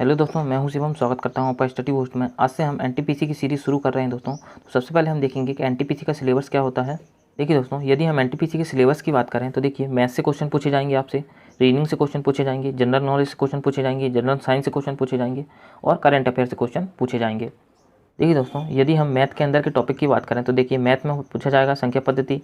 Hello दोस्तों, मैं हूं शिवम। स्वागत करता हूं आपका स्टडी बूस्ट में। आज से हम एनटीपीसी की सीरीज़ शुरू कर रहे हैं दोस्तों। तो सबसे पहले हम देखेंगे कि एनटीपीसी का सिलेबस क्या होता है। देखिए दोस्तों, यदि हम एनटीपीसी के सिलेबस की बात करें तो देखिए मैथ से क्वेश्चन पूछे जाएंगे आपसे, रीजनिंग से क्वेश्चन पूछे जाएंगे, जनरल नॉलेज से क्वेश्चन पूछे जाएंगे, जनरल साइंस से क्वेश्चन पूछे जाएंगे और करंट अफेयर से क्वेश्चन पूछे जाएंगे। देखिए दोस्तों, यदि हम मैथ के अंदर के टॉपिक की बात करें तो देखिए मैथ में पूछा जाएगा संख्या पद्धति,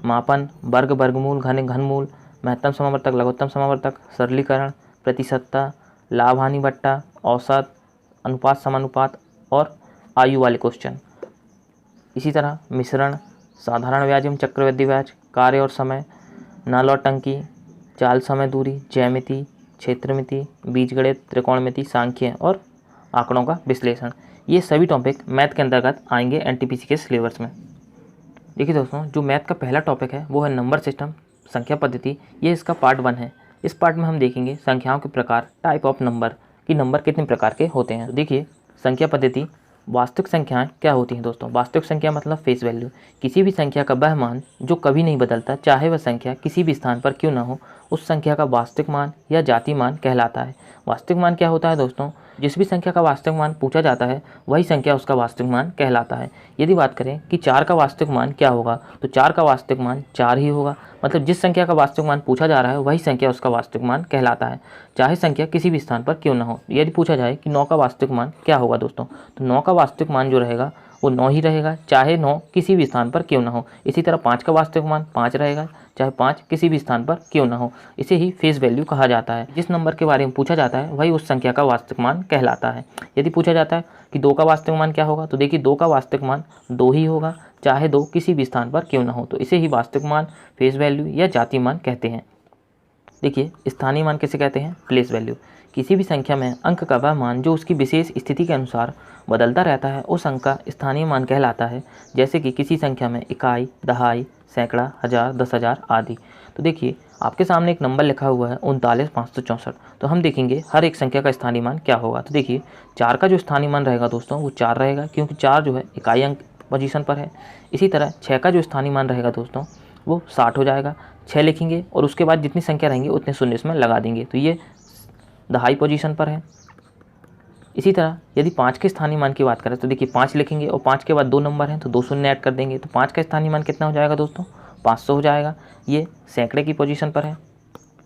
मापन, वर्ग, वर्गमूल, घन, घनमूल, महत्तम समावर्तक, लघुत्तम समावर्तक, सरलीकरण, प्रतिशतता, लाभ हानि बट्टा, औसत, अनुपात समानुपात और आयु वाले क्वेश्चन। इसी तरह मिश्रण, साधारण ब्याज एवं चक्रवृद्धि ब्याज, कार्य और समय, नल और टंकी, चाल समय दूरी, ज्यामिति, क्षेत्रमिति, बीजगणित, त्रिकोणमिति, सांख्य और आंकड़ों का विश्लेषण, ये सभी टॉपिक मैथ के अंतर्गत आएंगे एनटीपीसी के सिलेबस में। देखिए दोस्तों, जो मैथ का पहला टॉपिक है वो है नंबर सिस्टम, संख्या पद्धति। ये इसका पार्ट 1 है। इस पार्ट में हम देखेंगे संख्याओं के प्रकार, टाइप ऑफ नंबर, कि नंबर कितने प्रकार के होते हैं। तो देखिए संख्या पद्धति, वास्तविक संख्याएं क्या होती हैं दोस्तों। वास्तविक संख्या मतलब फेस वैल्यू, किसी भी संख्या का वह मान जो कभी नहीं बदलता, चाहे वह संख्या किसी भी स्थान पर क्यों ना हो, उस संख्या का वास्तविक मान या जाति मान कहलाता है। वास्तविक मान क्या होता है दोस्तों, जिस भी संख्या का वास्तविक मान पूछा जाता है वही संख्या उसका वास्तविक मान कहलाता है। यदि बात करें कि 4 का वास्तविक मान क्या होगा, तो 4 का वास्तविक मान 4 ही होगा। मतलब जिस संख्या का वास्तविक मान पूछा जा रहा है वही संख्या उसका वास्तविक मान कहलाता है, चाहे संख्या किसी भी स्थान पर क्यों ना हो। यदि पूछा जाए कि 9 का वास्तविक मान क्या होगा दोस्तों, तो 9 का वास्तविक मान जो रहेगा वो 9 ही रहेगा, चाहे 9 किसी भी स्थान पर क्यों ना हो। इसी तरह 5 का वास्तविक मान 5 रहेगा, चाहे 5 किसी भी स्थान पर क्यों ना हो। इसे ही फेस वैल्यू कहा जाता है। जिस नंबर के बारे में पूछा जाता है वही उस संख्या का वास्तविक मान कहलाता है। यदि पूछा जाता है कि 2 का वास्तविक मान क्या होगा, तो देखिए 2 का वास्तविक मान 2 ही होगा, चाहे 2 किसी भी स्थान पर क्यों ना हो। तो इसे ही वास्तविक मान, फेस वैल्यू या जाति मान कहते हैं। देखिए स्थानीय मान किसे कहते हैं, प्लेस वैल्यू। किसी भी संख्या में अंक का वह मान जो उसकी विशेष स्थिति के अनुसार बदलता रहता है, उस अंक का स्थानीय मान कहलाता है। जैसे कि किसी संख्या में इकाई, दहाई, सैकड़ा, हजार, 10,000 आदि। तो देखिए आपके सामने एक नंबर लिखा हुआ है 39,564। तो हम देखेंगे हर एक संख्या का स्थानीय मान क्या होगा। तो देखिए 4 का जो स्थानीय मान रहेगा दोस्तों वो 4 रहेगा, क्योंकि 4 जो है इकाई अंक पोजीशन पर है। इसी तरह 6 का जो स्थानीय मान रहेगा दोस्तों वो 60 हो जाएगा। 6 लिखेंगे और उसके बाद जितनी संख्या रहेंगी उतने शून्य इसमें लगा देंगे, तो ये दहाई पोजीशन पर है। इसी तरह यदि 5 के स्थानीय मान की बात करें तो देखिए 5 लिखेंगे और 5 के बाद 2 नंबर हैं तो 2 शून्य ऐड कर देंगे, तो 5 का स्थानीय मान कितना हो जाएगा दोस्तों, 500 हो जाएगा। ये सैकड़े की पोजीशन पर है।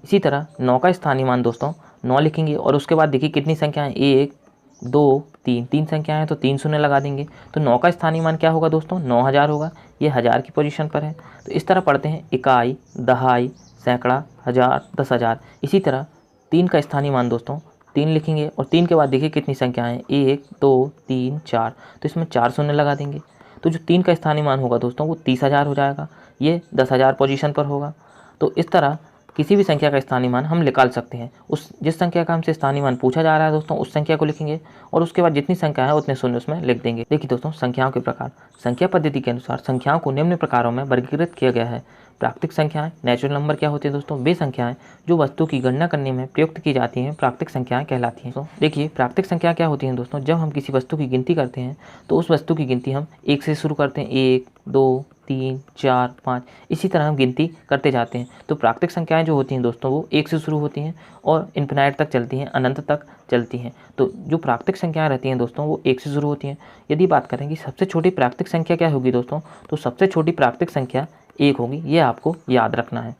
इसी तरह 9 का स्थानीय मान दोस्तों 9 लिखेंगे और उसके बाद देखिए कितनी संख्याएं, 1, 2, 3, 3 संख्याएं हैं तो 3 शून्य लगा देंगे, तो 9 का स्थानीय मान क्या होगा दोस्तों, 9000 होगा। ये हज़ार की पोजीशन पर है। तो इस तरह पढ़ते हैं इकाई, दहाई, सैकड़ा, हज़ार, 10,000। इसी तरह 3 का स्थानीय मान दोस्तों 3 लिखेंगे और 3 के बाद देखिए कितनी संख्याएं, 1, 2, 3, 4, तो इसमें 4 शून्य लगा देंगे। तो जो 3 का स्थानीय मान होगा दोस्तों वो 30,000 हो जाएगा। ये 10,000 पोजीशन पर होगा। तो इस तरह किसी भी संख्या का स्थानीय मान हम निकाल सकते हैं। उस जिस संख्या का हमसे स्थानीय मान पूछा जा रहा है दोस्तों उस संख्या को लिखेंगे और उसके बाद जितनी संख्या है उतने शून्य उसमें लिख देंगे। देखिए दोस्तों संख्याओं के प्रकार, संख्या पद्धति के अनुसार संख्याओं को निम्न प्रकारों में वर्गीकृत किया गया है। प्राकृतिक संख्याएं, नेचुरल नंबर क्या होते हैं दोस्तों, वे संख्याएं जो वस्तु की गणना करने में प्रयुक्त की जाती हैं प्राकृतिक संख्याएं कहलाती हैं। तो देखिए प्राकृतिक संख्या क्या होती हैं दोस्तों, जब हम किसी वस्तु की गिनती करते हैं तो उस वस्तु की गिनती हम 1 से शुरू करते हैं, 1, 2, 3, 4, 5, इसी तरह हम गिनती करते जाते हैं। तो प्राकृतिक संख्याएं जो होती हैं दोस्तों वो 1 से शुरू होती हैं और इन्फिनाइट तक चलती हैं, अनंत तक चलती हैं। तो जो प्राकृतिक संख्याएं रहती हैं दोस्तों वो 1 से शुरू होती हैं। यदि बात करें कि सबसे छोटी प्राकृतिक संख्या क्या होगी दोस्तों, तो सबसे छोटी प्राकृतिक संख्या 1 होगी। ये आपको याद रखना है।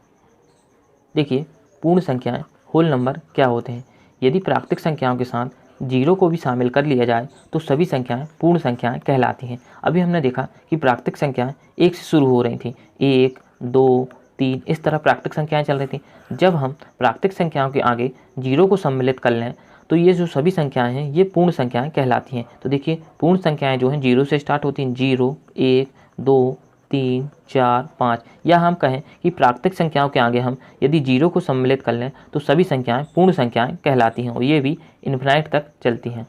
देखिए पूर्ण संख्याएं, होल नंबर क्या होते हैं। यदि प्राकृतिक संख्याओं के साथ 0 को भी शामिल कर लिया जाए तो सभी संख्याएं पूर्ण संख्याएं कहलाती हैं। अभी हमने देखा कि प्राकृतिक संख्याएं 1 से शुरू हो रही थी, 1, 2, 3, इस तरह प्राकृतिक संख्याएं चल रही थी। जब हम प्राकृतिक संख्याओं के आगे 0 को सम्मिलित कर लें तो ये जो सभी संख्याएं हैं ये पूर्ण संख्याएं कहलाती हैं। तो देखिए पूर्ण संख्याएं जो हैं 0 से स्टार्ट होती हैं, 0, 1, 2, 3, 4, 5, या हम कहें कि प्राकृतिक संख्याओं के आगे हम यदि 0 को सम्मिलित कर लें तो सभी संख्याएं पूर्ण संख्याएं कहलाती हैं और ये भी इन्फिनाइट तक चलती हैं।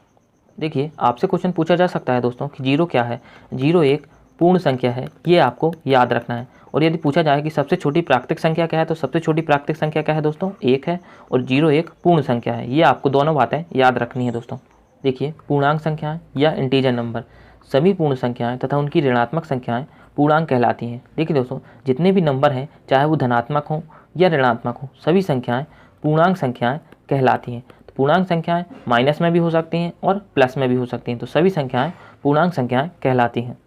देखिए आपसे क्वेश्चन पूछा जा सकता है दोस्तों कि 0 क्या है। 0 एक पूर्ण संख्या है, ये आपको याद रखना है। और यदि पूछा जाए कि सबसे छोटी प्राकृतिक संख्या क्या है, तो सबसे छोटी प्राकृतिक संख्या क्या है दोस्तों, 1 है और 0 एक पूर्ण संख्या है। ये आपको दोनों बातें याद रखनी है दोस्तों। देखिए पूर्णांक संख्याएं या इंटीजर नंबर, सभी पूर्ण संख्याएं तथा उनकी ऋणात्मक संख्याएं पूर्णांक कहलाती हैं। देखिए दोस्तों जितने भी नंबर हैं चाहे वो धनात्मक हों या ऋणात्मक हों, सभी संख्याएं पूर्णांक संख्याएं कहलाती हैं। तो पूर्णांक संख्याएं माइनस में भी हो सकती हैं और प्लस में भी हो सकती हैं, तो सभी संख्याएं पूर्णांक संख्याएं कहलाती हैं।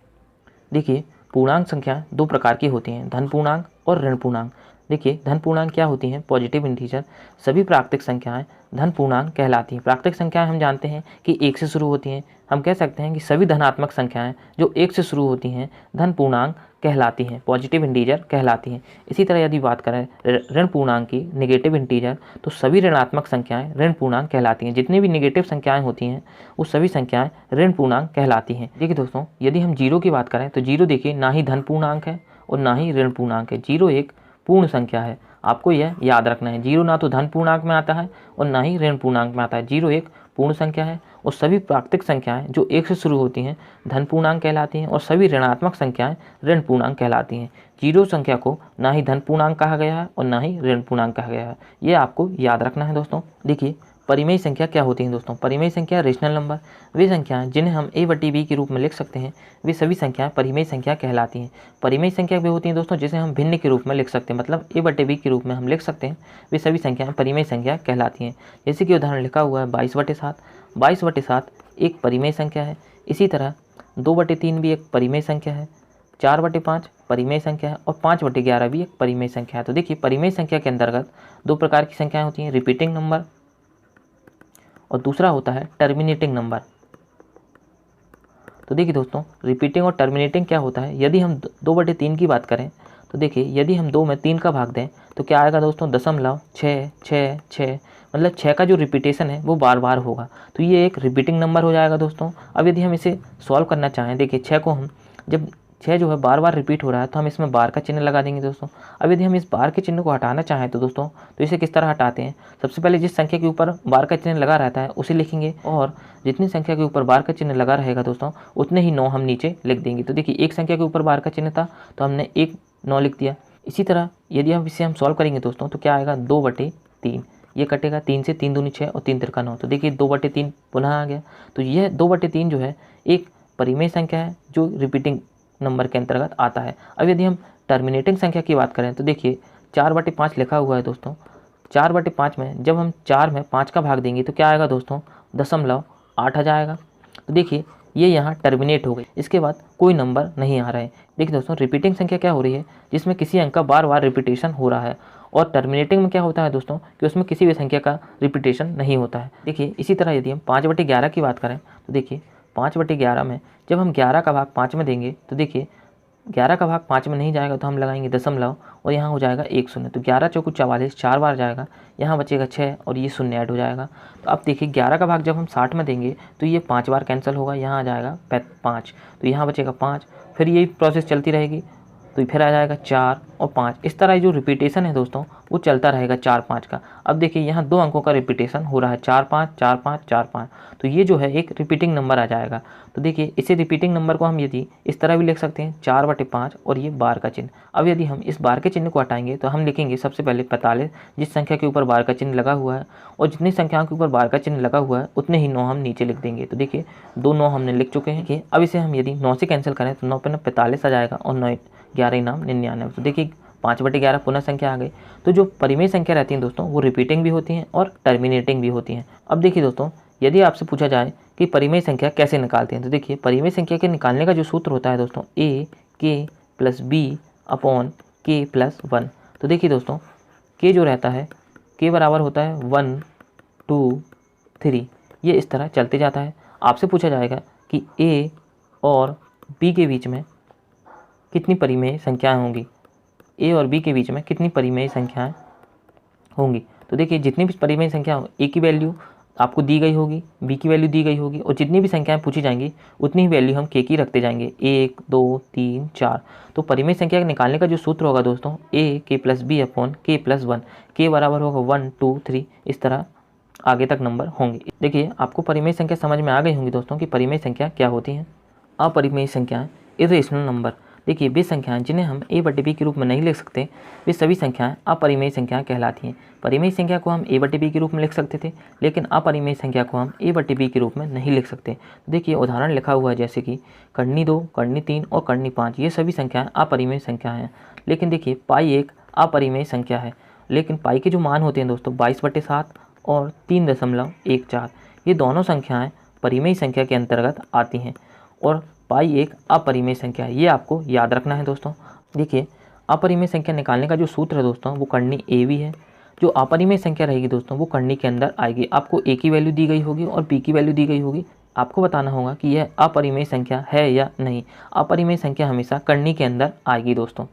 देखिए पूर्णांक संख्या दो प्रकार की होती हैं, धन पूर्णांक और ऋण पूर्णांक। देखिए धन पूर्णांक क्या होती हैं, पॉजिटिव इंटीजर। सभी प्राकृतिक संख्याएं धन पूर्णांक कहलाती हैं। प्राकृतिक संख्याएं हम जानते हैं कि 1 से शुरू होती हैं। हम कह सकते हैं कि सभी धनात्मक संख्याएं जो 1 से शुरू होती हैं धन पूर्णांक कहलाती हैं, पॉजिटिव इंटीजर कहलाती हैं। इसी तरह यदि बात करें ऋण पूर्णांक की, नेगेटिव इंटीजर, तो सभी ऋणात्मक संख्याएं ऋण पूर्णांक कहलाती हैं। जितनी भी नेगेटिव संख्याएं होती हैं वो सभी संख्याएं ऋण पूर्णांक कहलाती हैं। देखिए दोस्तों, यदि हम जीरो की बात करें तो जीरो देखिए ना ही धन पूर्णांक है और ना ही ऋण पूर्णांक है। जीरो एक पूर्ण संख्या है, आपको यह याद रखना है। जीरो ना तो धन पूर्णांक में आता है और ना ही ऋण पूर्णांक में आता है। जीरो एक पूर्ण संख्या है और सभी प्राकृतिक संख्याएं जो 1 से शुरू होती हैं धन पूर्णांक कहलाती हैं और सभी ऋणात्मक संख्याएं ऋण पूर्णांक कहलाती हैं। जीरो संख्या को ना ही धन पूर्णांक कहा गया है और ना ही ऋण पूर्णांक कहा गया है, ये आपको याद रखना है दोस्तों। देखिए परिमेय संख्या क्या होती है दोस्तों, परिमेय संख्या रेशनल नंबर, वे संख्याएं जिन्हें हम a/b के रूप में लिख सकते हैं, वे सभी संख्याएं परिमेय संख्या कहलाती हैं। परिमेय संख्या वे होती हैं दोस्तों जिसे हम भिन्न के रूप में लिख सकते हैं, मतलब a/b के रूप में हम लिख सकते हैं, वे सभी संख्याएं परिमेय संख्या कहलाती हैं। जैसे कि उदाहरण लिखा हुआ है 22/7, 22/7 एक परिमेय संख्या है। इसी तरह 2/3 भी एक परिमेय संख्या है, 4/5 परिमेय संख्या है और 5/11 भी एक परिमेय संख्या है। तो देखिए परिमेय संख्या के अंतर्गत दो प्रकार की संख्याएं होती हैं, रिपीटिंग नंबर और दूसरा होता है टर्मिनेटिंग नंबर। तो देखिए दोस्तों, रिपीटिंग और टर्मिनेटिंग क्या होता है, यदि हम 2/3 की बात करें तो देखिए यदि हम 2 में 3 का भाग दें तो क्या आएगा दोस्तों, 0.666, मतलब 6 का जो रिपीटेशन है वो बार बार होगा, तो ये एक रिपीटिंग नंबर हो जाएगा दोस्तों। अब यदि हम इसे सॉल्व करना चाहें, देखिए 6 को हम जब 6 जो है बार बार रिपीट हो रहा है तो हम इसमें बार का चिन्ह लगा देंगे दोस्तों। अब यदि हम इस बार के चिन्ह को हटाना चाहें तो दोस्तों तो इसे किस तरह हटाते हैं, सबसे पहले जिस संख्या के ऊपर बार का चिन्ह लगा रहता है उसे लिखेंगे और जितनी संख्या के ऊपर बार का चिन्ह लगा रहेगा दोस्तों उतने ही 9 हम नीचे लिख देंगे। तो देखिए एक संख्या के ऊपर बार का चिन्ह था तो हमने 9 लिख दिया। इसी तरह यदि हम इसे सॉल्व करेंगे दोस्तों तो क्या आएगा, 2/3, ये कटेगा, 3 से 3 दूनी 6 और 3 तिरका 9, तो देखिए 2/3 पुनः आ गया। तो यह 2/3 जो है एक परिमेय संख्या है जो रिपीटिंग नंबर के अंतर्गत आता है। अब यदि हम टर्मिनेटिंग संख्या की बात करें तो देखिए 4/5 लिखा हुआ है दोस्तों, 4/5 में जब हम 4 में 5 का भाग देंगे तो क्या आएगा दोस्तों, 0.8 आ जाएगा। तो देखिए ये यहाँ टर्मिनेट हो गई, इसके बाद कोई नंबर नहीं आ रहा है। देखिए दोस्तों, रिपीटिंग संख्या क्या हो रही है, जिसमें किसी अंक का बार बार रिपीटेशन हो रहा है, और टर्मिनेटिंग में क्या होता है दोस्तों कि उसमें किसी भी संख्या का रिपीटेशन नहीं होता है। देखिए इसी तरह यदि हम 5/11 की बात करें तो देखिए 5/11 में जब हम 11 का भाग 5 में देंगे तो देखिए 11 का भाग 5 में नहीं जाएगा तो हम लगाएंगे दशमलव और यहाँ हो जाएगा 1 शून्य, तो 11 चौको 44 4 बार जाएगा, यहाँ बचेगा 6 और ये शून्य ऐड हो जाएगा। तो अब देखिए 11 का भाग जब हम 60 में देंगे तो ये 5 बार कैंसिल होगा, यहाँ आ जाएगा 5, तो यहाँ बचेगा 5, फिर यही प्रोसेस चलती रहेगी तो फिर आ जाएगा 4 और 5। इस तरह जो रिपीटेशन है दोस्तों वो चलता रहेगा 4 5 का। अब देखिए यहाँ 2 अंकों का रिपीटेशन हो रहा है, 4 5 4 5 4 5, तो ये जो है एक रिपीटिंग नंबर आ जाएगा। तो देखिए इसे रिपीटिंग नंबर को हम यदि इस तरह भी लिख सकते हैं, 4/5 और ये बार का चिन्ह। अब यदि हम इस बार के चिन्ह को हटाएंगे तो हम लिखेंगे सबसे पहले 45, जिस संख्या के ऊपर बार का चिन्ह लगा हुआ है, और जितनी संख्याओं के ऊपर बार का चिन्ह लगा हुआ है उतने ही 9 हम नीचे लिख देंगे। तो देखिए 2 9 हमने लिख चुके हैं कि अब इसे हम यदि 9 से कैंसिल करें तो 9 पे 45 आ जाएगा और 9 11 नाम 99। तो देखिए 5/11 पुनः संख्या आ गई। तो जो परिमेय संख्या रहती हैं दोस्तों वो रिपीटिंग भी होती हैं और टर्मिनेटिंग भी होती हैं। अब देखिए दोस्तों, यदि आपसे पूछा जाए कि परिमेय संख्या कैसे निकालते हैं तो देखिए परिमेय संख्या के निकालने का जो सूत्र होता है दोस्तों a(k+b)(k+1). तो देखिए दोस्तों k जो रहता है k बराबर होता है 1 2 3, ये इस तरह चलते जाता है। आपसे पूछा जाएगा कि a और b के बीच में कितनी परिमेय संख्याएं होंगी, a और b के बीच में कितनी परिमेय संख्याएं होंगी। तो देखिए जितनी भी परिमेय संख्या हो, a की वैल्यू आपको दी गई होगी, b की वैल्यू दी गई होगी, और जितनी भी संख्याएं पूछी जाएंगी उतनी ही वैल्यू हम k की रखते जाएंगे, 1 2 3 4। तो परिमेय संख्या निकालने का जो सूत्र होगा दोस्तों a(k+b)(k+1), k बराबर होगा 1 2 3, इस तरह आगे तक नंबर होंगे। देखिए आपको परिमेय संख्या समझ में आ गई होंगी दोस्तों कि परिमेय संख्या क्या होती हैं। अपरिमेय संख्याएं, इरेशनल नंबर। देखिए वे संख्याएं जिन्हें हम a/b के रूप में नहीं लिख सकते, वे सभी संख्याएं अपरिमेय संख्याएं कहलाती हैं। परिमेय संख्या को हम a/b के रूप में लिख सकते थे, लेकिन अपरिमेय संख्या को हम a/b के रूप में नहीं लिख सकते। देखिए उदाहरण लिखा हुआ है जैसे कि कर्णी 2, कर्णी 3 और कर्णी 5, ये सभी संख्याएं अपरिमेय संख्या हैं। लेकिन देखिए पाई एक अपरिमेय संख्या है, लेकिन पाई के जो मान होते हैं दोस्तों 22/7 और 3.14, ये दोनों संख्याएं परिमेय संख्या के अंतर्गत आती हैं और पाई एक अपरिमेय संख्या है, ये आपको याद रखना है दोस्तों। देखिए अपरिमेय संख्या निकालने का जो सूत्र है दोस्तों वो करनी AB है। जो अपरिमेय संख्या रहेगी दोस्तों वो करनी के अंदर आएगी। आपको A की वैल्यू दी गई होगी और B की वैल्यू दी गई होगी, आपको बताना होगा कि यह अपरिमेय संख्या है या नहीं। अपरिमेय संख्या हमेशा करनी के अंदर आएगी दोस्तों।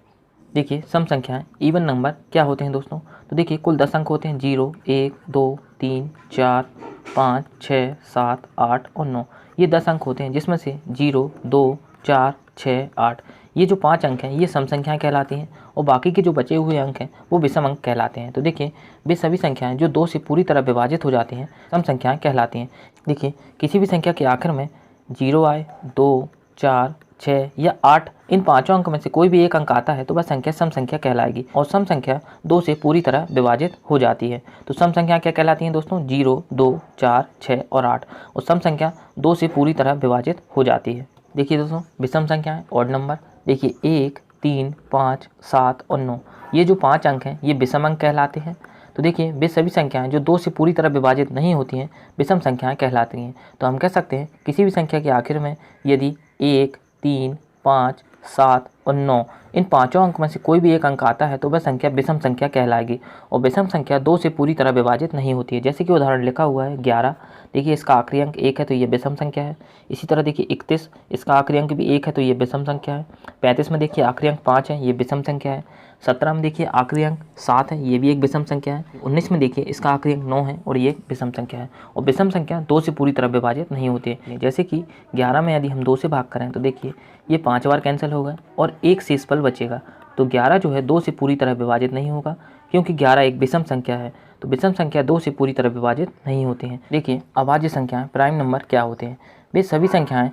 देखिए सम संख्याएं इवन नंबर क्या होते हैं दोस्तों, तो देखिए कुल 10 अंक होते हैं, 0 1 2 3 4 5 6 7 8 और 9, ये 10 अंक होते हैं जिसमें से 0 2 4 6 8 ये जो 5 अंक हैं ये सम संख्याएं कहलाती हैं और बाकी के जो बचे हुए अंक हैं वो विषम अंक कहलाते हैं। तो देखिए वे सभी संख्याएं जो 2 से पूरी तरह विभाजित हो जाती हैं सम संख्याएं कहलाती हैं। देखिए किसी भी संख्या के आखिर में 0 आए, 2 4 6 या 8, इन पांचों अंक में से कोई भी एक अंक आता है तो वह संख्या सम संख्या कहलाएगी और सम संख्या 2 से पूरी तरह विभाजित हो जाती है। तो सम संख्या क्या कहलाती हैं दोस्तों, 0 2 4 6 और 8, और सम संख्या 2 से पूरी तरह विभाजित हो जाती है। देखिए दोस्तों विषम संख्याएं ऑड नंबर, देखिए 1 3 5 7 और 9, ये जो 5 अंक हैं ये विषम अंक कहलाते हैं। तो देखिए वे सभी संख्याएं जो 2 से पूरी तरह विभाजित नहीं होती हैं विषम संख्याएं कहलाती हैं। तो हम कह सकते हैं किसी भी संख्या के आखिर में यदि 1 3 5 7 और 9 इन पांचों अंक में से कोई भी एक अंक आता है तो वह संख्या विषम संख्या कहलाएगी और विषम संख्या 2 से पूरी तरह विभाजित नहीं होती है। जैसे कि उदाहरण लिखा हुआ है 11, देखिए इसका आखिरी अंक 1 है तो ये विषम संख्या है। इसी तरह देखिए 31, इसका आखिरी अंक भी 1 है तो ये विषम संख्या है। 35 में देखिए आखिरी अंक 5 है, ये विषम संख्या है। 17 में देखिए आखिरी अंक 7 है, ये भी एक विषम संख्या है। 19 में देखिए इसका आखिरी अंक 9 है और ये एक विषम संख्या है। और विषम संख्या 2 से पूरी तरह विभाजित नहीं होती है। जैसे कि 11 में यदि हम 2 से भाग करें तो देखिए ये 5 बार कैंसिल होगा और एक शेषफल बचेगा। तो 11 जो है 2 से पूरी तरह विभाजित नहीं होगा क्योंकि 11 एक विषम संख्या है। तो विषम संख्या 2 से पूरी तरह विभाजित नहीं होती हैं। देखिए अभाज्य संख्याएं प्राइम नंबर क्या होते हैं, वे सभी संख्याएं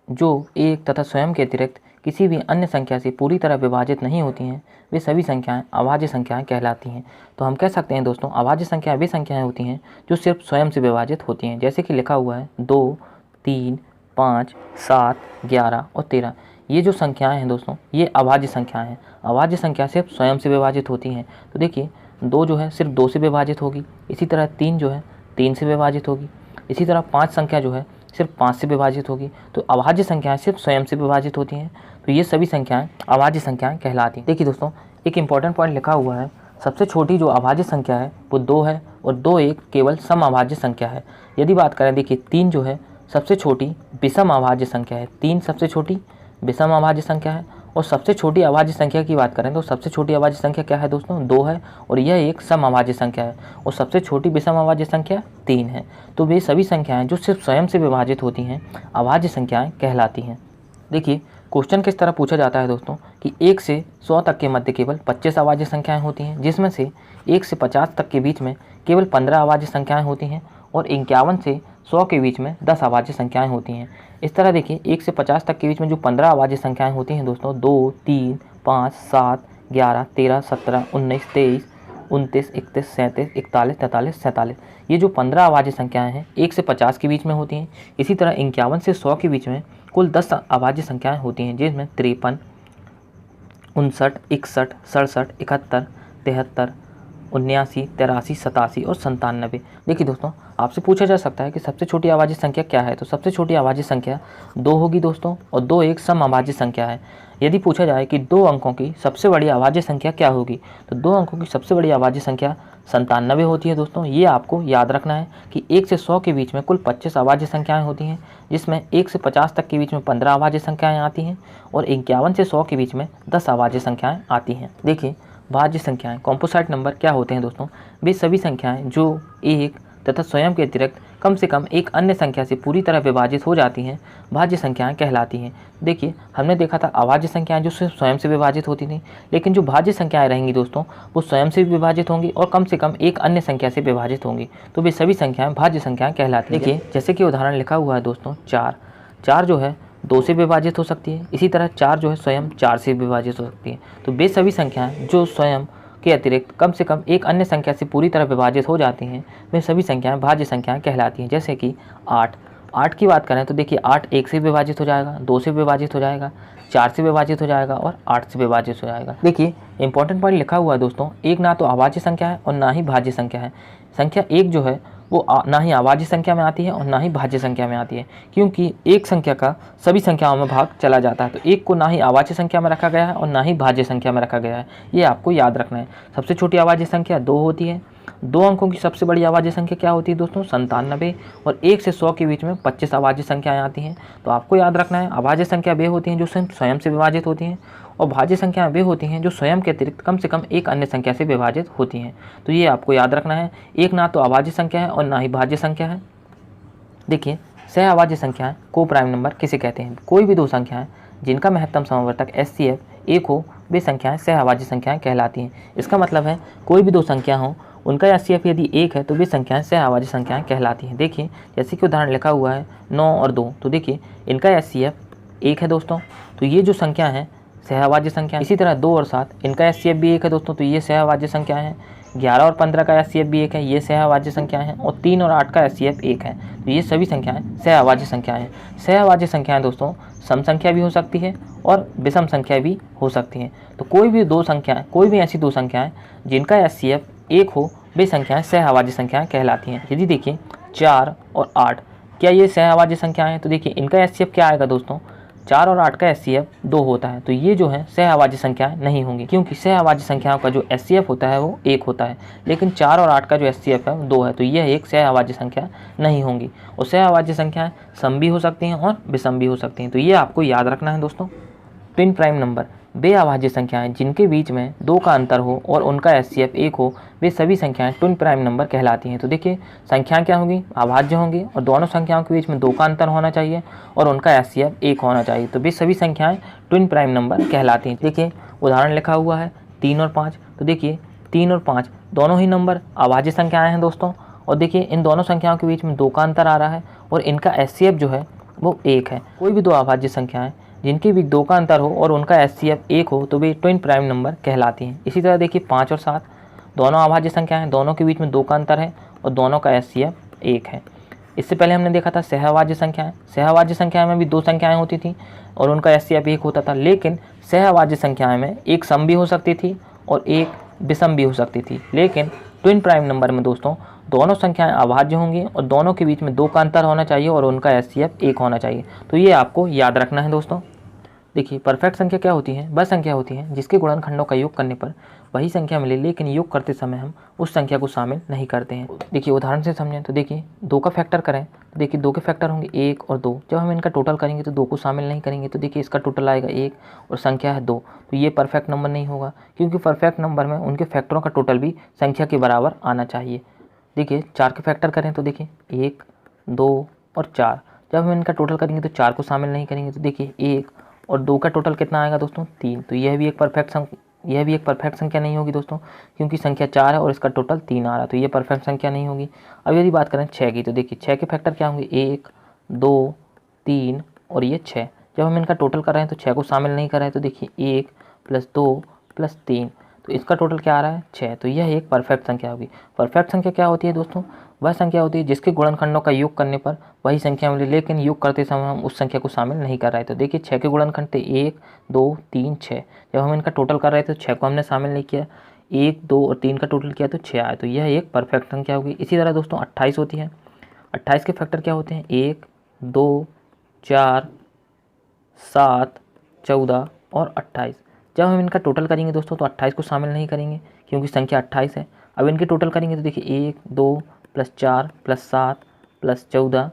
जो एक तथा स्वयं के अतिरिक्त किसी भी अन्य संख्या से पूरी तरह विभाजित नहीं होती हैं वे सभी संख्याएं अभाज्य संख्याएं कहलाती हैं। तो हम कह सकते हैं दोस्तों अभाज्य संख्या वे संख्याएं होती हैं जो सिर्फ स्वयं से विभाजित होती हैं। जैसे कि लिखा हुआ है 2 3 5 7 11 और 13, ये जो संख्याएं हैं दोस्तों ये अभाज्य संख्याएं हैं। अभाज्य संख्या सिर्फ स्वयं से विभाजित होती हैं। तो देखिए 2 जो है सिर्फ 2 से विभाजित होगी, इसी तरह 3 जो है 3 से विभाजित होगी, इसी तरह 5 संख्या जो है सिर्फ 5 से विभाजित होगी। तो अभाज्य संख्याएं सिर्फ स्वयं से विभाजित होती हैं। तो ये सभी संख्याएं अभाज्य संख्याएं कहलाती हैं। देखिए दोस्तों एक इंपॉर्टेंट पॉइंट लिखा हुआ है, सबसे छोटी जो अभाज्य संख्या है वो 2 है और 2 एक केवल सम अभाज्य संख्या है। यदि बात करें देखिए 3 जो है सबसे छोटी विषम अभाज्य संख्या है, 3 सबसे छोटी विषम अभाज्य संख्या है। और सबसे छोटी अभाज्य संख्या की बात करें तो सबसे छोटी अभाज्य संख्या क्या है दोस्तों, 2 है और यह एक सम अभाज्य संख्या है। और सबसे छोटी विषम अभाज्य संख्या 3 है। तो वे सभी संख्याएं जो सिर्फ स्वयं से विभाजित होती हैं अभाज्य संख्याएं कहलाती हैं। देखिए क्वेश्चन किस तरह पूछा जाता है दोस्तों कि 1 से 100 तक के मध्य केवल 25 अभाज्य संख्याएं होती हैं, जिसमें से 1 से 50 तक के बीच में केवल 15 अभाज्य संख्याएं होती हैं और 51 से 100 के बीच में 10 अभाज्य संख्याएं होती हैं। इस तरह देखिए 1 से 50 तक के बीच में जो 15 अभाज्य संख्याएं होती हैं दोस्तों 2 3 5 7 11 13 17 19 23 29 31 37 41 43 47, ये जो 15 अभाज्य संख्याएं हैं 1 से 50 के बीच में होती हैं। इसी तरह 51 से 100 के बीच में कुल 10 अभाज्य संख्याएं होती हैं, जिसमें 53 59 61 67 71 73 79 83 87 और 97। देखिए दोस्तों आपसे पूछा जा सकता है कि सबसे छोटी अभाज्य संख्या क्या है, तो सबसे छोटी अभाज्य संख्या 2 होगी दोस्तों और 2 एक सम अभाज्य संख्या है। यदि पूछा जाए कि 2 अंकों की सबसे बड़ी अभाज्य संख्या क्या होगी, तो 2 अंकों की सबसे बड़ी अभाज्य संख्या 97 होती है दोस्तों। ये आपको याद रखना है कि 1 से 100 के बीच में कुल 25 अभाज्य संख्याएं होती हैं, जिसमें 1 से 50 तक के बीच में 15 अभाज्य संख्याएं आती हैं और 51 से 100 के बीच में 10 अभाज्य संख्याएं आती हैं। देखिए भाज्य संख्याएं कॉम्पोसाइट नंबर क्या होते हैं दोस्तों, वे सभी संख्याएं जो एक तथा स्वयं के अतिरिक्त कम से कम एक अन्य संख्या से पूरी तरह विभाजित हो जाती हैं भाज्य संख्याएं कहलाती हैं। देखिए हमने देखा था अभाज्य संख्याएं जो सिर्फ स्वयं से विभाजित होती थी, लेकिन जो भाज्य संख्याएं रहेंगी दोस्तों वो स्वयं से भी विभाजित होंगी और कम से कम एक अन्य संख्या से विभाजित होंगी, तो वे सभी संख्याएं भाज्य संख्याएं कहलाती हैं। देखिए जैसे कि उदाहरण लिखा हुआ है दोस्तों 4 जो है 2 से विभाजित हो सकती है, इसी तरह 4 जो है स्वयं 4 से विभाजित हो सकती है। तो वे सभी संख्याएं जो स्वयं के अतिरिक्त कम से कम एक अन्य संख्या से पूरी तरह विभाजित हो जाती हैं वे सभी संख्याएं भाज्य संख्याएं कहलाती हैं। जैसे कि 8 की बात करें तो देखिए 8 1 से विभाजित हो जाएगा, 2 से विभाजित हो जाएगा, 4 से विभाजित हो जाएगा और 8 से विभाजित हो जाएगा। देखिए इंपॉर्टेंट पॉइंट लिखा हुआ है दोस्तों, एक ना तो अभाज्य संख्या है और ना ही भाज्य संख्या है। संख्या 1 जो है वो ना ही अभाज्य संख्या में आती है और ना ही भाज्य संख्या में आती है, क्योंकि एक संख्या का सभी संख्याओं में भाग चला जाता है। तो 1 को ना ही अभाज्य संख्या में रखा गया है और ना ही भाज्य संख्या में रखा गया है, ये आपको याद रखना है। सबसे छोटी अभाज्य संख्या 2 होती है। 2 अंकों की सबसे बड़ी अभाज्य संख्या क्या होती है दोस्तों? 97। और 1 से 100 के बीच में 25 अभाज्य संख्याएँ आती हैं। तो आपको याद रखना है, अभाज्य संख्या वे होती हैं जो स्वयं से विभाजित होती हैं, और भाज्य संख्याएं वे होती हैं जो स्वयं के अतिरिक्त कम से कम एक अन्य संख्या से विभाजित होती हैं। तो ये आपको याद रखना है। एक ना तो अभाज्य संख्या है और ना ही भाज्य संख्या है। देखिए, सह अभाज्य संख्याएं को प्राइम नंबर किसे कहते हैं? कोई भी दो संख्याएं जिनका महत्तम समवर्तक HCF 1 हो, वे संख्याएं सह अभाज्य संख्याएं कहलाती हैं। इसका मतलब है कोई भी दो संख्या हो, उनका HCF यदि 1 है तो वे संख्याएं सह अभाज्य संख्याएं कहलाती हैं। देखिए, जैसे कि उदाहरण लिखा हुआ है 9 और 2, तो देखिए इनका HCF 1 है दोस्तों, तो ये जो संख्या है सहअभाज्य संख्या। इसी तरह 2 और 7, इनका HCF भी 1 है दोस्तों, तो ये सहअभाज्य संख्या है। 11 और 15 का HCF भी 1 है, ये सहअभाज्य संख्या है। और 3 और 8 का HCF 1 है, तो ये सभी संख्याएं सहअभाज्य संख्याएं हैं। सहअभाज्य संख्याएं दोस्तों सम संख्या भी हो सकती है और विषम संख्या भी हो सकती हैं। तो कोई भी दो संख्याएं, कोई भी ऐसी दो संख्याएं जिनका HCF 1 हो, वे संख्याएं सहअभाज्य संख्याएं कहलाती हैं। यदि देखिए 4 और 8, क्या ये सहअभाज्य संख्याएं हैं? तो देखिए इनका HCF क्या आएगा दोस्तों? 4 और 8 का HCF 2 होता है, तो ये जो है सहअभाज्य संख्याएं नहीं होंगी, क्योंकि सहअभाज्य संख्याओं का जो HCF होता है वो 1 होता है, लेकिन 4 और 8 का जो HCF है वो 2 है, तो यह एक सहअभाज्य संख्या नहीं होंगी। और सहअभाज्य संख्याएं सम भी हो सकती हैं और विषम भी हो सकती हैं, तो ये आपको याद रखना है दोस्तों। ट्विन प्राइम नंबर वे अभाज्य संख्याएं जिनके बीच में 2 का अंतर हो और उनका HCF 1 हो, वे सभी संख्याएं ट्विन प्राइम नंबर कहलाती हैं। तो देखिए संख्याएं क्या होंगी? अभाज्य होंगी, और दोनों संख्याओं के बीच में 2 का अंतर होना चाहिए और उनका HCF 1 होना चाहिए, तो वे सभी संख्याएं ट्विन प्राइम नंबर कहलाती हैं। देखिए उदाहरण लिखा हुआ है 3 और 5, तो देखिए 3 और 5 दोनों ही नंबर अभाज्य संख्याएँ हैं दोस्तों, और देखिए इन दोनों संख्याओं के बीच में 2 का अंतर आ रहा है और इनका HCF जो है वो 1 है। कोई भी दो अभाज्य संख्याएं जिनके बीच 2 का अंतर हो और उनका HCF 1 हो, तो वे ट्विन प्राइम नंबर कहलाती हैं। इसी तरह देखिए 5 और 7 दोनों अभाज्य संख्या हैं, दोनों के बीच में 2 का अंतर है और दोनों का HCF 1 है। इससे पहले हमने देखा था सहअभाज्य संख्याएं। सहअभाज्य संख्याएं में भी 2 संख्याएं होती थी और उनका HCF 1 होता था, लेकिन सहअभाज्य संख्याएं में एक सम भी हो सकती थी और एक विषम भी हो सकती थी। लेकिन ट्विन प्राइम नंबर में दोस्तों दोनों संख्याएं अभाज्य होंगी और दोनों के बीच में 2 का अंतर होना चाहिए और उनका HCF 1 होना चाहिए, तो ये आपको याद रखना है दोस्तों। देखिए परफेक्ट संख्या क्या होती है? वह संख्या होती है जिसके गुणनखंडों का योग करने पर वही संख्या मिले, लेकिन योग करते समय हम उस संख्या को शामिल नहीं करते हैं। देखिए उदाहरण से समझें तो देखिए 2 का फैक्टर करें तो देखिए 2 के फैक्टर होंगे 1 और 2। जब हम इनका टोटल करेंगे तो 2 को शामिल नहीं करेंगे, तो देखिए इसका टोटल आएगा 1 और संख्या है 2, तो ये परफेक्ट नंबर नहीं होगा, क्योंकि परफेक्ट नंबर में उनके फैक्टरों का टोटल भी संख्या के बराबर आना चाहिए। देखिए 4 के फैक्टर करें तो देखिए 1, 2 और 4। जब हम इनका टोटल करेंगे तो 4 को शामिल नहीं करेंगे, तो देखिए 1 और 2 का टोटल कितना आएगा दोस्तों? 3। तो यह भी एक परफेक्ट संख्या नहीं होगी दोस्तों, क्योंकि संख्या 4 है और इसका टोटल 3 आ रहा है, तो ये परफेक्ट संख्या नहीं होगी। अब यदि बात करें 6 की, तो देखिए 6 के फैक्टर क्या होंगे? 1, 2, 3 और ये 6। जब हम इनका टोटल कर रहे हैं तो 6 को शामिल नहीं कर रहे हैं, तो देखिए 1 + 2 + 3, तो इसका टोटल क्या आ रहा है? 6। तो यह एक परफेक्ट संख्या होगी। परफेक्ट संख्या क्या होती है दोस्तों? वह संख्या होती है जिसके गुणनखंडों का योग करने पर वही संख्या मिले, लेकिन योग करते समय हम उस संख्या को शामिल नहीं कर रहे। तो देखिए 6 के गुणनखंड थे 1, 2, 3, 6। जब हम इनका टोटल कर रहे थे तो 6 को हमने शामिल नहीं किया, 1, 2 और 3 का टोटल किया तो 6 आया, तो यह एक परफेक्ट संख्या होगी। इसी तरह दोस्तों 28 होती है। 28 के फैक्टर क्या होते हैं? 1, 2, 4, 7, 14 और 28। जब हम इनका टोटल करेंगे दोस्तों तो 28 को शामिल नहीं करेंगे, क्योंकि संख्या 28 है। अब इनके टोटल करेंगे तो देखिए 1, 2 + 4 + 7 + 14।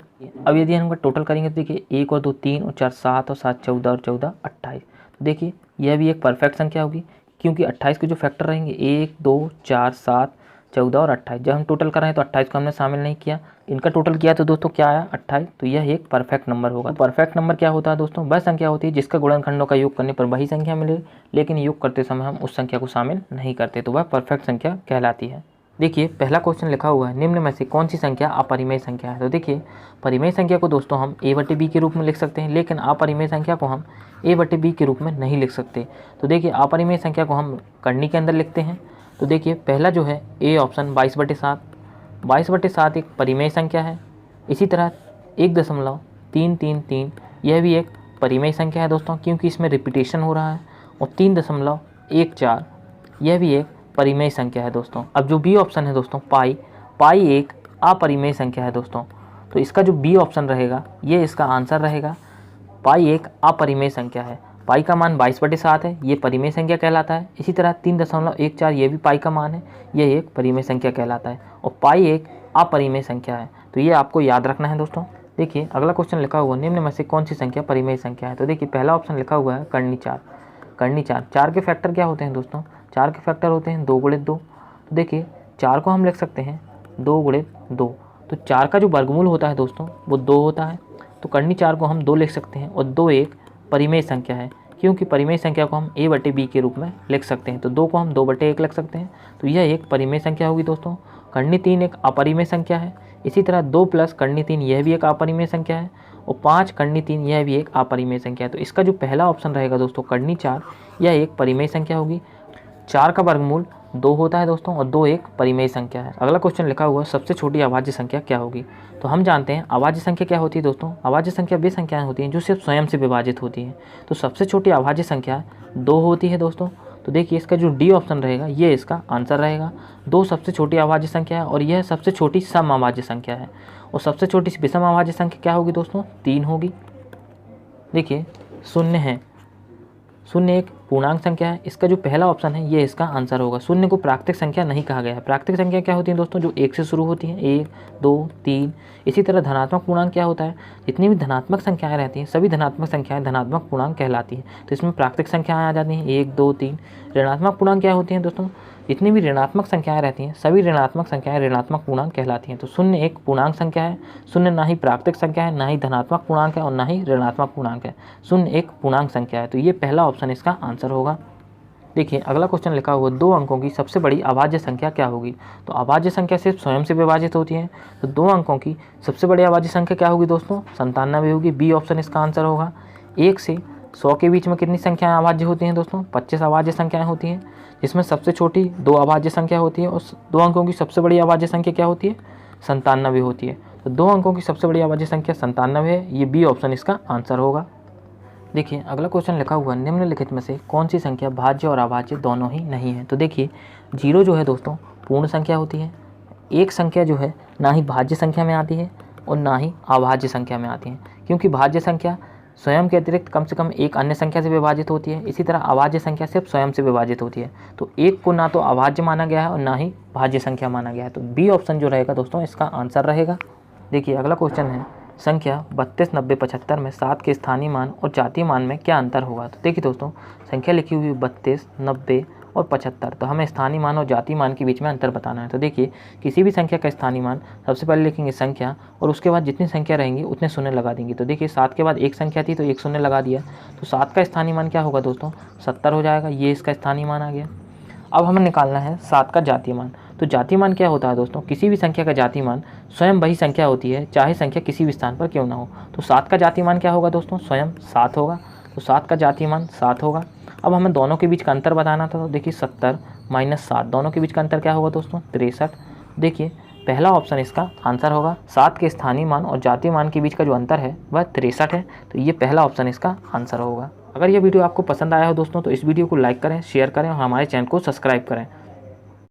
अब यदि हम टोटल करेंगे तो देखिए 1 और 2 3 और 4 7 और 7 14 और 14 28। तो देखिए यह भी एक परफेक्ट संख्या होगी, क्योंकि 28 के जो फैक्टर रहेंगे 1, 2, 4, 7, 14 और 28। जब हम टोटल कर रहे हैं तो 28 को हमने शामिल नहीं किया, इनका टोटल किया तो दोस्तों क्या आया? 28। तो यह एक परफेक्ट नंबर होगा। परफेक्ट नंबर क्या होता है दोस्तों? वह संख्या होती है जिसका गुणनखंडों का योग करने पर वही संख्या मिले, लेकिन योग करते समय हम उस संख्या को शामिल नहीं करते, तो वह परफेक्ट संख्या कहलाती है। देखिए पहला क्वेश्चन लिखा हुआ है निम्न में से कौन सी संख्या अपरिमेय संख्या है? तो देखिए परिमेय संख्या को दोस्तों हम a/b के रूप में लिख सकते हैं, लेकिन अपरिमेय संख्या को हम a/b के रूप में नहीं लिख सकते। तो देखिए अपरिमेय संख्या को हम करनी के अंदर लिखते हैं। तो देखिए पहला जो है ए ऑप्शन 22/7। 22/7 एक परिमेय संख्या है। इसी तरह 1.333 यह भी एक परिमेय संख्या है दोस्तों, क्योंकि इसमें रिपीटेशन हो रहा है। और 3.14 यह भी एक परिमेय संख्या है दोस्तों। अब जो बी ऑप्शन है दोस्तों पाई पाई एक अपरिमेय संख्या है दोस्तों। तो इसका जो बी ऑप्शन रहेगा ये इसका आंसर रहेगा। पाई एक अपरिमेय संख्या है। पाई का मान 22/7 है, ये परिमेय संख्या कहलाता है। इसी तरह 3.14 ये भी पाई का मान है, ये एक परिमेय संख्या कहलाता है। और पाई एक अपरिमेय संख्या है, तो ये आपको याद रखना है दोस्तों। देखिए अगला क्वेश्चन लिखा हुआ निम्न में से कौन सी संख्या परिमेय संख्या है। तो देखिए पहला ऑप्शन लिखा हुआ है कर्णी 4। कर्णी 4, 4 के फैक्टर क्या होते हैं दोस्तों? 4 के फैक्टर होते हैं 2 × 2। तो देखिए 4 को हम लिख सकते हैं 2 × 2। तो 4 का जो वर्गमूल होता है दोस्तों वो 2 होता है। तो कर्णी 4 को हम 2 लिख सकते हैं और 2 एक परिमेय संख्या है, क्योंकि परिमेय संख्या को हम a/b के रूप में लिख सकते हैं। तो 2 को हम 2/1 लिख सकते हैं, तो यह एक परिमेय संख्या होगी दोस्तों। कर्णी 3 एक अपरिमेय संख्या है। इसी तरह 2 + कर्णी 3 यह भी एक अपरिमेय संख्या है और 5 कर्णी 3 यह भी एक अपरिमेय संख्या है। तो इसका जो पहला ऑप्शन रहेगा दोस्तों कर्णी 4, यह एक परिमेय संख्या होगी। 4 का वर्गमूल 2 होता है दोस्तों और 2 एक परिमेय संख्या है। अगला क्वेश्चन लिखा हुआ सबसे छोटी अभाज्य संख्या क्या होगी। तो हम जानते हैं अभाज्य संख्या क्या होती है दोस्तों। अभाज्य संख्या वे संख्याएं होती हैं जो सिर्फ स्वयं से विभाजित होती हैं। तो सबसे छोटी अभाज्य संख्या 2 होती है दोस्तों। तो देखिए इसका जो डी ऑप्शन रहेगा ये इसका आंसर रहेगा। 2 सबसे छोटी अभाज्य संख्या है और यह सबसे छोटी सम अभाज्य संख्या है। और सबसे छोटी विषम अभाज्य संख्या क्या होगी दोस्तों? 3 होगी। देखिए 0 है, 0 एक पूर्णांक संख्या है। इसका जो पहला ऑप्शन है ये इसका आंसर होगा। 0 को प्राकृतिक संख्या नहीं कहा गया है। प्राकृतिक संख्या क्या होती है दोस्तों? जो 1 से शुरू होती हैं, 1, 2, 3। इसी तरह धनात्मक पूर्णांक क्या होता है? जितनी भी धनात्मक संख्याएं रहती हैं सभी धनात्मक संख्याएं धनात्मक पूर्णांक कहलाती हैं। तो इसमें प्राकृतिक संख्याएं आ जाती हैं 1, 2, 3। ऋणात्मक पूर्णांक क्या होती हैं दोस्तों? जितनी भी ऋणात्मक संख्याएं रहती हैं सभी ऋणात्मक संख्याएं ऋणात्मक पूर्णांक कहलाती हैं। तो 0 एक पूर्णांक संख्या है। 0 ना ही प्राकृतिक संख्या है, ना ही धनात्मक पूर्णांक है और ना ही ऋणात्मक पूर्णांक है। 0 एक पूर्णांक संख्या है। तो ये पहला ऑप्शन इसका आंसर होगा। देखिए अगला क्वेश्चन लिखा हुआ 2 अंकों की सबसे बड़ी अभाज्य संख्या क्या होगी। तो अभाज्य संख्या सिर्फ स्वयं से विभाजित होती है। तो 2 अंकों की सबसे बड़ी अभाज्य संख्या क्या होगी दोस्तों? 97 होगी। बी ऑप्शन इसका आंसर होगा। 1 से 100 के बीच में कितनी संख्याएं अभाज्य होती हैं दोस्तों? 25 अभाज्य संख्याएं होती हैं, जिसमें सबसे छोटी 2 अभाज्य संख्या होती है और 2 अंकों की सबसे बड़ी अभाज्य संख्या क्या होती है? 97 होती है। तो 2 अंकों की सबसे बड़ी अभाज्य संख्या 97 है। ये बी ऑप्शन इसका आंसर होगा। देखिए अगला क्वेश्चन लिखा हुआ निम्नलिखित में से कौन सी संख्या भाज्य और अभाज्य दोनों ही नहीं है। तो देखिए 0 जो है दोस्तों पूर्ण संख्या होती है। एक संख्या जो है ना ही भाज्य संख्या में आती है और ना ही अभाज्य संख्या में आती है, क्योंकि भाज्य संख्या स्वयं के अतिरिक्त कम से कम एक अन्य संख्या से विभाजित होती है। इसी तरह अभाज्य संख्या सिर्फ स्वयं से विभाजित होती है। तो एक को ना तो अभाज्य माना गया है और ना ही भाज्य संख्या माना गया है। तो बी ऑप्शन जो रहेगा दोस्तों इसका आंसर रहेगा। देखिए अगला क्वेश्चन है संख्या 32, 90, 75 में 7 के स्थानीय मान और जातीय मान में क्या अंतर होगा। तो देखिए दोस्तों संख्या लिखी हुई 32, 90 और 75, तो हमें स्थानीय मान और जातीय मान के बीच में अंतर बताना है। तो देखिए किसी भी संख्या का स्थानीय मान सबसे पहले लिखेंगे संख्या और उसके बाद जितनी संख्या रहेंगी उतने शून्य लगा देंगे। तो देखिए 7 के बाद एक संख्या थी तो एक शून्य लगा दिया, तो 7 का स्थानीय मान क्या होगा दोस्तों? 70 हो जाएगा। ये इसका स्थानीय मान आ गया। अब हमें निकालना है 7 का जातीय मान। तो जातीय मान क्या होता है दोस्तों? किसी भी संख्या का जातीय मान स्वयं वही संख्या होती है, चाहे संख्या किसी भी स्थान पर क्यों ना हो। तो 7 का जातीय मान क्या होगा दोस्तों? स्वयं 7 होगा। तो 7 का जातीय मान 7 होगा। अब हमें दोनों के बीच का अंतर बताना था। तो देखिए 70 - 7, दोनों के बीच का अंतर क्या होगा दोस्तों? 63। देखिए पहला ऑप्शन इसका आंसर होगा। 7 के स्थानीय मान और जातीय मान के बीच का जो अंतर है वह 63 है। तो ये पहला ऑप्शन इसका आंसर होगा। अगर ये वीडियो आपको पसंद आया हो दोस्तों तो इस वीडियो को लाइक करें, शेयर करें और हमारे चैनल को सब्सक्राइब करें।